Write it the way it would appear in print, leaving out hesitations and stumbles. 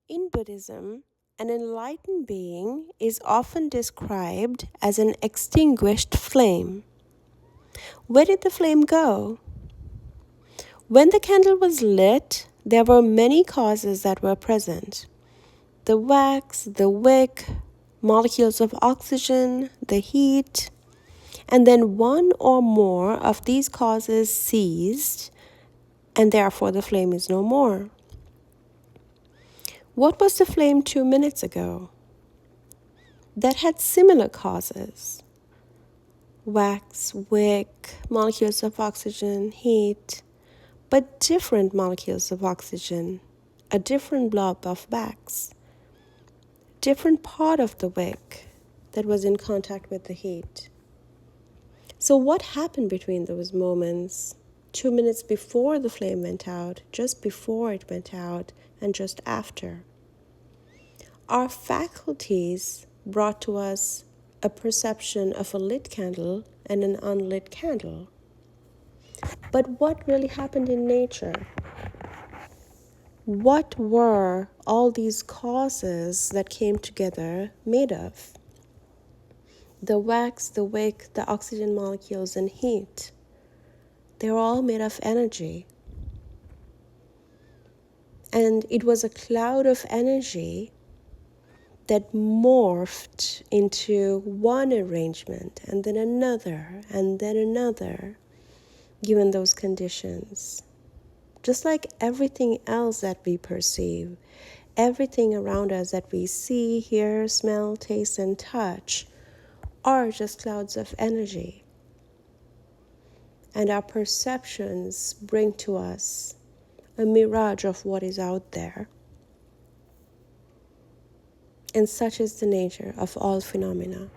In Buddhism, an enlightened being is often described as an extinguished flame. Where did the flame go? When the candle was lit, there were many causes that were present: the wax, the wick, molecules of oxygen, the heat, and then one or more of these causes ceased, and therefore the flame is no more. What was the flame 2 minutes ago? That had similar causes: wax, wick, molecules of oxygen, heat, but different molecules of oxygen, a different blob of wax, different part of the wick that was in contact with the heat. So what happened between those moments? 2 minutes before the flame went out, just before it went out, and just after. Our faculties brought to us a perception of a lit candle and an unlit candle. But what really happened in nature? What were all these causes that came together made of? The wax, the wick, the oxygen molecules, and heat. They're all made of energy. And it was a cloud of energy that morphed into one arrangement and then another, given those conditions. Just like everything else that we perceive, everything around us that we see, hear, smell, taste, and touch are just clouds of energy. And our perceptions bring to us a mirage of what is out there. And such is the nature of all phenomena.